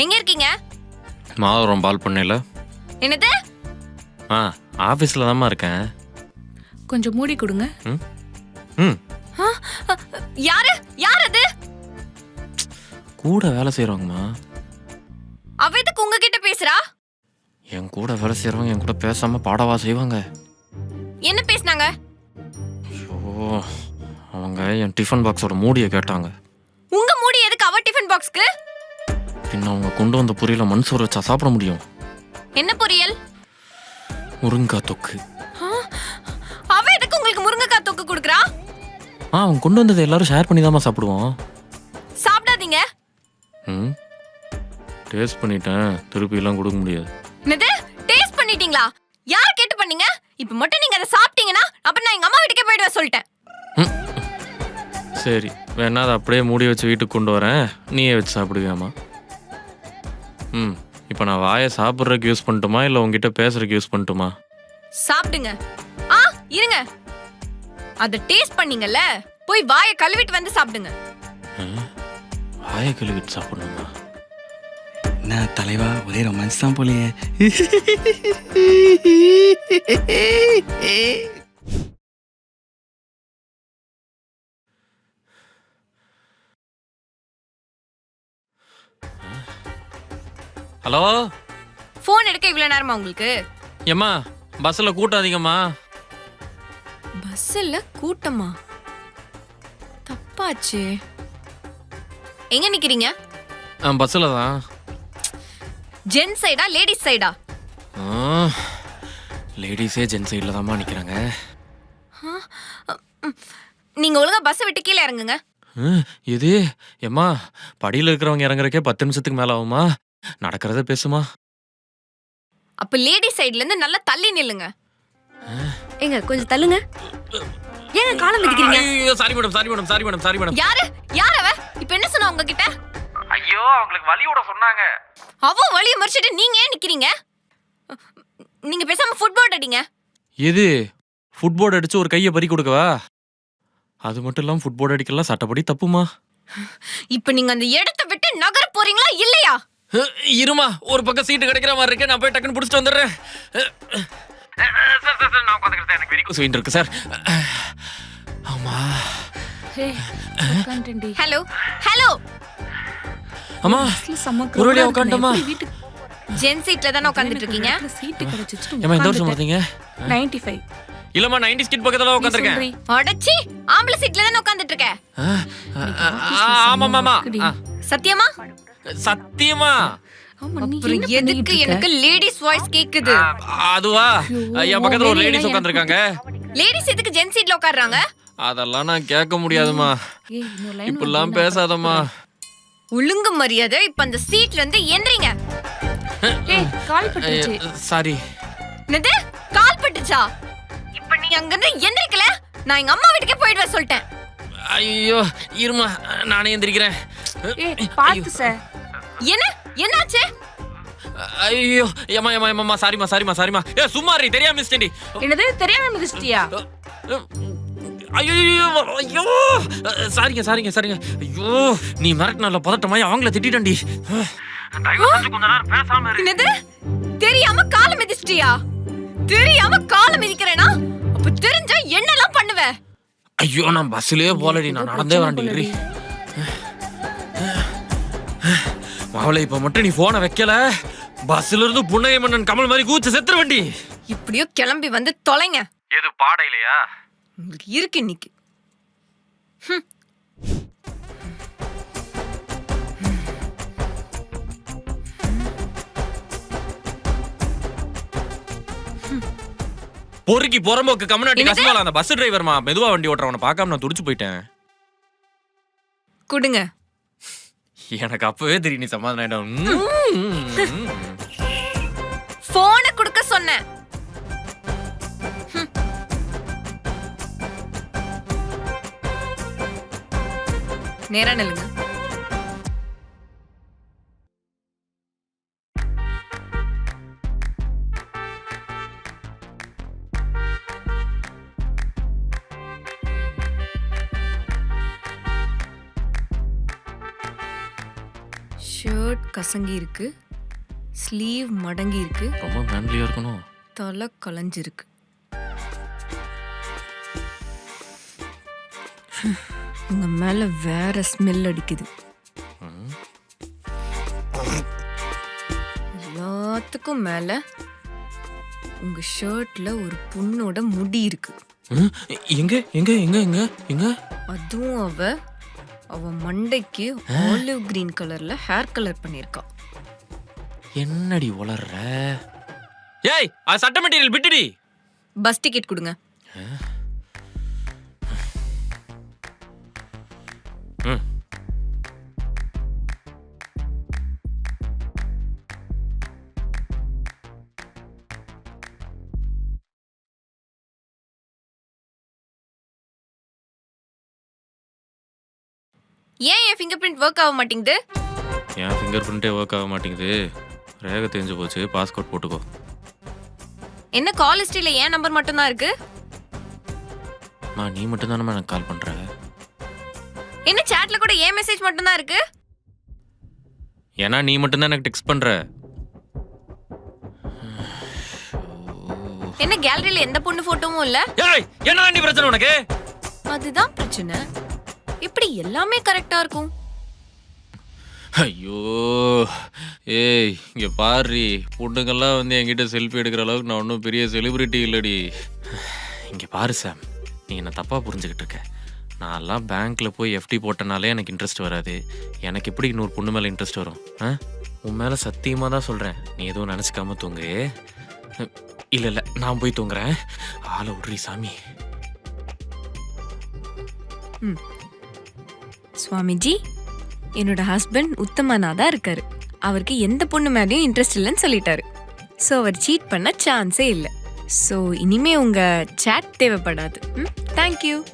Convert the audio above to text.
எங்க இருக்கீங்க? மாதவரம் பால் பண்ணையில. என்னது? ஆஃபீஸில் தான்மா இருக்கேன். கொஞ்சம் மூடி கொடுங்க. ம் யாரு யார் அது? கூட வேலை செய்கிறவங்கம்மா. அவ எதுக்கு உங்ககிட்ட பேசுறா? என் கூட வேலை செய்கிறவங்க என் கூட பேசாமல் பாடவா செய்வாங்க? என்ன பேசுனாங்க? ஐயோ, அவங்க என் டிஃபன் பாக்ஸோட மூடியை கேட்டாங்க. உங்க மூடி எதுக்கு அவ டிஃபன் பாக்ஸ்க்கு? பின்ன அவங்க கொண்டு வந்த பொரியல மண் சோறு வச்சா சாப்பிட முடியும். என்ன பொரியல்? முருங்கைக்காய் தொக்கு. அவ எதுக்கு உங்களுக்கு முருங்கைக்காய் தொக்கு கொடுக்குறா? அவங்க கொண்டு வந்ததை எல்லாரும் ஷேர் பண்ணி தான்மா சாப்பிடுவோம். சாப்பிடாதீங்க. டேஸ்ட் பண்ணிட்டேன், திருப்பி எல்லாம் கொடுக்க முடியாது. என்னது? டேஸ்ட் பண்ணிட்டீங்களா? யார் கேட்டு பண்ணீங்க? இப்ப மட்டும் நீங்க அதை சாப்பிட்டீங்கன்னா அப்புறம் நான் எங்க அம்மா வீட்டுக்கே போயிடுவேன் சொல்லிட்டேன். சரி, வேணா அதை அப்படியே மூடி வச்சு வீட்டுக்கு கொண்டு வரேன், நீயே வச்சு சாப்பிடுவியாம்மா? இப்போ நான் வாயை சாப்பிட்றதுக்கு யூஸ் பண்ணட்டுமா இல்லை உங்ககிட்ட பேசுறதுக்கு யூஸ் பண்ணட்டுமா? சாப்பிடுங்க. இருங்க, அதை டேஸ்ட் பண்ணீங்கல்ல, போய் வாயை கழுவிட்டு வந்து சாப்பிடுங்க. வாயை கழுவிட்டு சாப்பிடணுமா? என்ன தலைவா, ஒரே ரொமான்ஸ் தான் போலியே. ஹலோ, போன் எடுக்க இவ்வளவு நேரமா உங்களுக்கு? ஏம்மா, பஸ்ஸில் கூட்டம் அதிகமா? பஸ்ல கூட்டமா? தப்பாச்சு. எங்க நிக்கிறீங்க? பஸ்ஸில் தான். ஜென் சைடா லேடிஸ் சைடா? லேடிஸே ஜென் சைடில் தான்மா நிற்கிறாங்க. நீங்க ஒழுங்கா பஸ் விட்டு கீழே இறங்குங்க. இது ஏம்மா, படியில் இருக்கிறவங்க இறங்குறக்கே 10 நிமிஷத்துக்கு மேலே ஆகுமா? நடக்கிறத பேசுமா? அப்ப லேடிஸ் சைடுல இருந்து நல்லா தள்ளி நில்லுங்க. ஏங்க கொஞ்சம் தள்ளுங்க. ஏங்க காலம் மிதிக்கிறீங்க? ஐயோ, sorry madam, sorry madam, sorry madam, sorry madam. யார் அவ? இப்ப என்ன சொன்னா உங்ககிட்ட? ஐயோ, அவங்களுக்கு வலியோட சொன்னாங்க. அவ வலிய மறிச்சிட்டு நீங்க ஏன் நிக்கிறீங்க? நீங்க பேசாம ஃபுட்போர்ட் அடிங்க. எது? ஃபுட்போர்ட் அடிச்சு ஒரு கையை பறி கொடுக்கவா? அது மட்டும் இல்லாம ஃபுட்போர்ட் அடிக்கலாம் சட்டப்படி தப்புமா? இப்ப நீங்க அந்த இடத்தை விட்டு நகர போறீங்களா இல்லையா? இருமா, ஒரு பக்கம் சீட்டு கிடைக்கிற மாதிரி இருக்கு, நான் போய் டக்குன்னு பிடிச்சிட்டு வந்துடுறேன். நான் உட்காந்துக்கிறேன், எனக்கு வெரி குட் இருக்கு சார். ஆமா. Hello hello. அம்மா, ஒரு வழியா உட்காந்துட்டோமா? ஜென் சீட்ல தானே உட்கார்ந்துட்டு இருக்கீங்க? சீட்டு கிடைச்சிச்சு. ஏமா இந்த வருஷம் பார்த்தீங்க? 95. இல்லம்மா, 90 ஸ்கிட் பக்கத்துல உட்கார்ந்திருக்கேன். அடச்சி, ஆம்பளை சீட்ல தானே உட்கார்ந்துட்டு இருக்க. ஆமா மாமா. சத்தியமா? சத்தியமா. அப்புறம் எதுக்கு எனக்கு லேடிஸ் வாய்ஸ் கேக்குது? அதுவா, என் பக்கத்துல ஒரு லேடிஸ் உட்கார்ந்திருக்காங்க. லேடிஸ் எதுக்கு ஜென் சீட்ல உட்கார்றாங்க? அதெல்லாம் நான் கேட்க முடியாதுமா. இப்படிலாம் பேசாதம்மா. ஒழுங்கு மரியாதை இப்ப அந்த சீட்ல இருந்து எந்திரிங்க. கால் பட்டுச்சு. சாரி. என்னது? கால் பட்டுச்சா? இப்ப நீ அங்க இருந்து எந்திரிக்கல, நான் எங்க அம்மா வீட்டுக்கே போயிடுவேன் சொல்லிட்டேன். ஐயோ, இருமா, நானே எந்திரிக்கிறேன். பாத்து சார். என்னாச்சு? ஐயோ, ஏமா ஏமா ஏமா, சாரிமா சாரிமா சாரிமா. சும்மா இரு, தெரியாம மிஸ்டேண்டி. என்னது தெரியாம மிதிச்சிட்டியா? ஐயோ ஐயோ, சாரிங்க சாரிங்க சாரிங்க. ஐயோ, நீ மிரட்டினால பதட்டமாயி அவங்கள திட்டிட்டேன்டி. என்னது? தெரியாம கால மிதிச்சிட்டியா? தெரியாம கால மிதிக்கிறேனா? அப்ப தெரிஞ்சா என்னெல்லாம் பண்ணுவ? ஐயோ, நான் பஸ்லயே போலடி, நான் நடந்தே வரேன்டி. மாவளை, இப்ப மட்டும் நீ போனை வைக்கல, பஸ்ல இருந்து புன்னகை மன்னன் கமல் மாதிரி கூச்சு செத்துற வண்டி. இப்படியோ கிளம்பி வந்து தொலைங்க. எது பாடையிலையா? உங்களுக்கு இருக்கு இன்னைக்கு. பொறுக்கி புறம்போக்கு கம்யூனிட்டி கஸ்மால அந்த பஸ் டிரைவர்மா மெதுவா வண்டி ஓட்டுறவனை பார்க்காம நான் துடிச்சு போயிட்டேன். கொடுங்க. எனக்கு அப்பவே தெரியும் நீ சமாதானம். போனை கொடுக்க சொன்னேன். நேரா நில்லுங்க. ஷோ, ஷர்ட் கசங்கி இருக்கு, ஸ்லீவ் மடங்கி இருக்கு, ரொம்ப மேன்லியா இருக்கணும். தலை கலைஞ்சிருக்கு. உங்க மேல வேற ஸ்மெல் அடிக்குது. எல்லாத்துக்கும் மேல உங்க ஷர்ட்ல ஒரு பொண்ணோட முடி இருக்கு. எங்க எங்க எங்க எங்க எங்க? அதுவும் அவ மண்டைக்கு ஆலிவ் கிரீன் கலர்ல ஹேர் கலர் பண்ணிருக்கா. என்னடி உளர்ற? ஏய், அது சட்ட மெட்டீரியல் விட்டுடி. பஸ் டிக்கெட் கொடுங்க. ஏன் என் ஃபிங்கர் பிரிண்ட் ஒர்க் ஆக மாட்டேங்குது? என் ஃபிங்கர் பிரிண்டே ஒர்க் ஆக மாட்டேங்குது. ரேகை தெரிஞ்சு போச்சு. பாஸ்போர்ட் போட்டுக்கோ. என்ன கால் ஹிஸ்டரியில ஏன் நம்பர் மட்டும் தான் இருக்கு? நீ மட்டும் தானே எனக்கு கால் பண்ற. என்ன சாட்ல கூட ஏன் மெசேஜ் மட்டும் தான் இருக்கு? ஏன்னா நீ மட்டும் தான் எனக்கு டெக்ஸ்ட் பண்ற. என்ன கேலரியில எந்த பொண்ணு போட்டோவும் இல்ல? ஏய், என்ன நீ பிரச்சனை உனக்கு? அதுதான் பிரச்சனை. எப்படி எல்லாமே கரெக்டா இருக்கும்? ஐயோ, ஏய் இங்க பாரு, பொண்ணுங்கெல்லாம் வந்து என்கிட்ட செல்ஃபி எடுக்கிற அளவுக்கு நான் ஒன்றும் பெரிய செலிபிரிட்டி இல்லடி. இங்க பாரு சாம், நீ என்ன தப்பா புரிஞ்சுக்கிட்டு இருக்க. நான்லாம் பேங்க்ல போய் எஃப்டி போட்டனாலே எனக்கு இன்ட்ரெஸ்ட் வராது. எனக்கு எப்படி இன்னொரு பொண்ணு மேல இன்ட்ரெஸ்ட் வரும்? உன் மேல சத்தியமா தான் சொல்றேன். நீ எதுவும் நினைச்சுக்காம தூங்கு. இல்ல இல்ல, நான் போய் தூங்குறேன். ஆளை விட்றி சாமி. சுவாமிஜி, என்னோட ஹஸ்பண்ட் உத்தமனா தான் இருக்காரு. அவருக்கு எந்த பொண்ணு மேலேயும் இன்ட்ரெஸ்ட் இல்லைன்னு சொல்லிட்டாரு. ஸோ அவர் சீட் பண்ண சான்ஸே இல்லை. ஸோ இனிமே உங்க சாட் தேவைப்படாது. தேங்க்யூ.